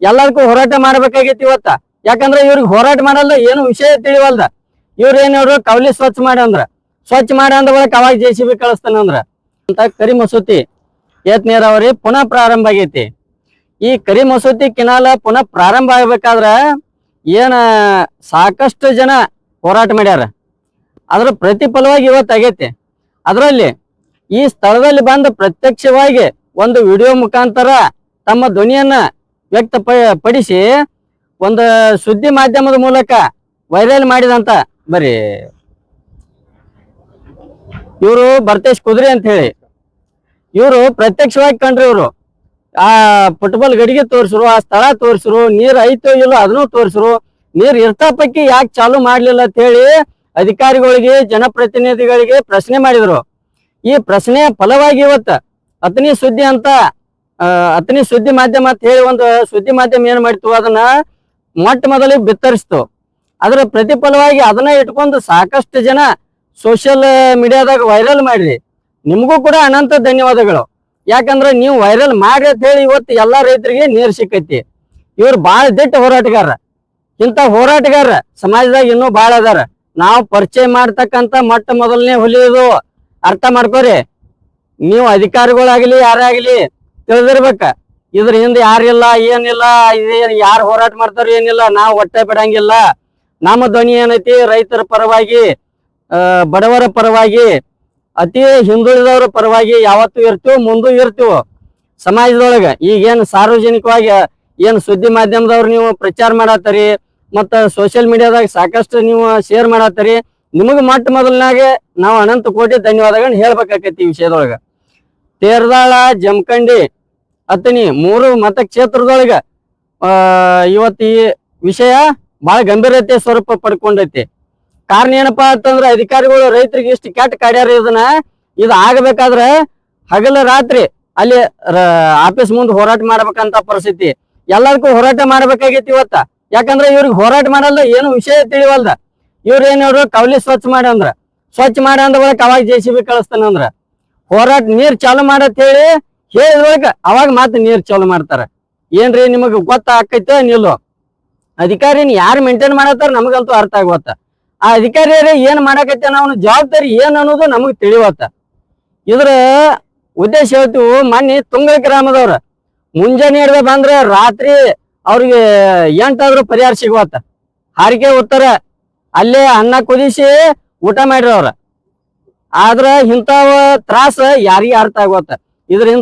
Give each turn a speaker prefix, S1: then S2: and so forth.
S1: ಎಲ್ಲದಕ್ಕೂ ಹೋರಾಟ ಮಾಡ್ಬೇಕಾಗೈತಿ ಇವತ್ತ. ಯಾಕಂದ್ರ ಇವ್ರಿಗೆ ಹೋರಾಟ ಮಾಡಲ್ಲ, ಏನು ವಿಷಯ ತಿಳಿವಲ್ದ. ಇವ್ರ ಏನ್ ಹೇಳ್ರು, ಕವಲಿ ಸ್ವಚ್ಛ ಮಾಡಿ ಅಂದ್ರ ಬಳಕ ಅವಾಗ JCB ಕಳಿಸ್ತಾನಂದ್ರ ಅಂತ ಕರಿ ಮಸೂತಿ ಏತ್ ನೀರಾವರಿ ಪುನಃ ಪ್ರಾರಂಭ ಆಗೈತಿ. ಈ ಕರಿ ಮಸೂತಿ ಕೆನಾಲ ಪುನಃ ಪ್ರಾರಂಭ ಆಗ್ಬೇಕಾದ್ರ ಏನ ಸಾಕಷ್ಟು ಜನ ಹೋರಾಟ ಮಾಡ್ಯಾರ. ಅದ್ರ ಪ್ರತಿಫಲವಾಗಿ ಇವತ್ತು ಆಗೈತಿ. ಅದರಲ್ಲಿ ಈ ಸ್ಥಳದಲ್ಲಿ ಬಂದು ಪ್ರತ್ಯಕ್ಷವಾಗಿ ಒಂದು ವಿಡಿಯೋ ಮುಖಾಂತರ ತಮ್ಮ ಧ್ವನಿಯನ್ನ ವ್ಯಕ್ತಪಡಿಸಿ ಒಂದು ಸುದ್ದಿ ಮಾಧ್ಯಮದ ಮೂಲಕ ವೈರಲ್ ಮಾಡಿದಂತ ಬರೀ ಇವರು ಬರ್ತೇಶ್ ಕುದುರೆ ಅಂತ ಹೇಳಿ ಇವರು ಪ್ರತ್ಯಕ್ಷವಾಗಿ ಕಂಡ್ರಿ. ಇವರು ಆ ಫುಟ್ಬಾಲ್ ಗಡಿಗೆ ತೋರಿಸ್ರು, ಆ ಸ್ಥಳ ತೋರಿಸ್ರು, ನೀರ್ ಐತೋ ಇಲ್ಲೋ ಅದನ್ನು ತೋರಿಸ್ರು. ನೀರ್ ಇರ್ತಾ ಪೈಕಿ ಯಾಕೆ ಚಾಲು ಮಾಡ್ಲಿಲ್ಲ ಅಂತ ಹೇಳಿ ಅಧಿಕಾರಿಗಳಿಗೆ, ಜನಪ್ರತಿನಿಧಿಗಳಿಗೆ ಪ್ರಶ್ನೆ ಮಾಡಿದ್ರು. ಈ ಪ್ರಶ್ನೆಯ ಫಲವಾಗಿ ಇವತ್ತ ಅತನಿ ಸುದ್ದಿ ಅಂತ ಅತನಿ ಸುದ್ದಿ ಮಾಧ್ಯಮ ಅಂತ ಹೇಳಿ ಒಂದು ಸುದ್ದಿ ಮಾಧ್ಯಮ ಏನ್ ಮಾಡ್ತು, ಅದನ್ನ ಮೊಟ್ಟ ಮೊದಲಿಗೆ ಬಿತ್ತರಿಸ್ತು. ಅದರ ಪ್ರತಿಫಲವಾಗಿ ಅದನ್ನ ಇಟ್ಕೊಂಡು ಸಾಕಷ್ಟು ಜನ ಸೋಷಿಯಲ್ ಮೀಡಿಯಾದಾಗ ವೈರಲ್ ಮಾಡ್ರಿ. ನಿಮಗೂ ಕೂಡ ಅನಂತ ಧನ್ಯವಾದಗಳು. ಯಾಕಂದ್ರೆ ನೀವು ವೈರಲ್ ಮಾಡ್ರಿ ಅಂತ ಹೇಳಿ ಇವತ್ತು ಎಲ್ಲಾ ರೈತರಿಗೆ ನೀರು ಸಿಕ್ಕೈತಿ. ಇವ್ರು ಬಾಳ ದಿಟ್ಟ ಹೋರಾಟಗಾರ. ಇಂಥ ಹೋರಾಟಗಾರ ಸಮಾಜದಾಗ ಇನ್ನೂ ಬಾಳ ಅದಾರ. ನಾವು ಪರಿಚಯ ಮಾಡ್ತಕ್ಕಂಥ ಮೊಟ್ಟ ಮೊದಲನೇ ಹುಲಿ ಇದು. ಅರ್ಥ ಮಾಡ್ಕೋರಿ. ನೀವು ಅಧಿಕಾರಿಗಳಾಗ್ಲಿ ಯಾರೇ ಆಗ್ಲಿ ತಿಳಿದಿರ್ಬೇಕ. ಇದ್ರ ಹಿಂದೆ ಯಾರಿಲ್ಲ, ಏನಿಲ್ಲ, ಇದೇನ್ ಯಾರು ಹೋರಾಟ ಮಾಡ್ತಾರ ಏನಿಲ್ಲ. ನಾವು ಹೊಟ್ಟೆ ಬಿಡಂಗಿಲ್ಲ. ನಮ್ಮ ಧ್ವನಿ ಏನೈತಿ ರೈತರ ಪರವಾಗಿ, ಬಡವರ ಪರವಾಗಿ, ಅತಿ ಹಿಂದುಳಿದವರ ಪರವಾಗಿ ಯಾವತ್ತೂ ಇರ್ತೀವೋ, ಮುಂದೂ ಇರ್ತೀವೋ ಸಮಾಜದೊಳಗ. ಈಗೇನು ಸಾರ್ವಜನಿಕವಾಗಿ ಏನು ಸುದ್ದಿ ಮಾಧ್ಯಮದವ್ರು ನೀವು ಪ್ರಚಾರ ಮಾಡತ್ತರಿ, ಮತ್ತ ಸೋಷಿಯಲ್ ಮೀಡಿಯಾದಾಗ ಸಾಕಷ್ಟು ನೀವು ಶೇರ್ ಮಾಡತ್ತರಿ. ನಿಮಗ ಮೊಟ್ಟ ಮೊದಲನಾಗೆ ನಾವು ಅನಂತ ಕೋಟಿ ಧನ್ಯವಾದಗಳನ್ನ ಹೇಳ್ಬೇಕಾಕೈತಿ. ಈ ವಿಷಯದೊಳಗ ತೇರದಾಳ, ಜಮಖಂಡಿ, ಅತನಿ 3 ಮತಕ್ಷೇತ್ರದೊಳಗ ಇವತ್ತು ಈ ವಿಷಯ ಬಹಳ ಗಂಭೀರತೆ ಸ್ವರೂಪ ಪಡ್ಕೊಂಡೈತಿ. ಕಾರಣ ಏನಪ್ಪಾ ಅಂತಂದ್ರ ಅಧಿಕಾರಿಗಳು ರೈತರಿಗೆ ಇಷ್ಟು ಕೆಟ್ಟ ಕಾಡ್ಯಾರ. ಇದು ಆಗಬೇಕಾದ್ರೆ ಹಗಲ ರಾತ್ರಿ ಅಲ್ಲಿ ಆಫೀಸ್ ಮುಂದೆ ಹೋರಾಟ ಮಾಡ್ಬೇಕಂತ ಪರಿಸ್ಥಿತಿ. ಎಲ್ಲದಕ್ಕೂ ಹೋರಾಟ ಮಾಡ್ಬೇಕಾಗೈತಿ ಇವತ್ತ. ಯಾಕಂದ್ರೆ ಇವ್ರಿಗೆ ಹೋರಾಟ ಮಾಡಲ್ಲ, ಏನು ವಿಷಯ ತಿಳಿವಲ್ದ. ಇವ್ರ ಏನ್ ಹೇಳ್ರು, ಕವಲಿ ಸ್ವಚ್ಛ ಮಾಡಿ ಅಂದ್ರ ಬಳಕ ಅವಾಗ JCB ಕಳಿಸ್ತಾನಂದ್ರ ಹೋರಾಟ ನೀರ್ ಚಾಲು ಮಾಡತ್ ಹೇಳಿ ಹೇಳಿದ್ರೊಳಕ ಅವಾಗ ಮಾತ್ರ ನೀರ್ ಚಾಲು ಮಾಡ್ತಾರ. ಏನ್ರಿ ನಿಮಗ್ ಗೊತ್ತಾಕೈತೆ ನಿಲ್ಲೋ? ಅಧಿಕಾರಿನ ಯಾರು ಮೇಂಟೈನ್ ಮಾಡತ್ತಾರ ನಮಗಂತೂ ಅರ್ಥ ಆಗವತ್ತ. ಆ ಅಧಿಕಾರಿಯರೇ ಏನ್ ಮಾಡಕೈತೆ ಅವನ ಜವಾಬ್ದಾರಿ ಏನ್ ಅನ್ನೋದು ನಮಗ್ ತಿಳಿವತ್ತ. ಇದ್ರ ಉದ್ದೇಶ ಹೇಳ್ತೀವಿ. ಮೊನ್ನೆ ತುಂಗಳ ಗ್ರಾಮದವ್ರ ಮುಂಜಾನೆ ಹಿಡ್ದ ಬಂದ್ರೆ ರಾತ್ರಿ ಅವ್ರಿಗೆ ಎಂಟಾದ್ರೂ ಪರಿಹಾರ ಸಿಗುವತ್ತ. ಹಾರಿಕೆ ಉತ್ತರ ಅಲ್ಲೇ ಅನ್ನ ಕುದಿಸಿ ಊಟ ಮಾಡ್ರಿ ಅವ್ರ. ಆದ್ರ ಇಂಥವ ತ್ರಾಸ ಯಾರಿಗೆ ಅರ್ಥ ಆಗುವತ್ತ. ಇದರಿಂದ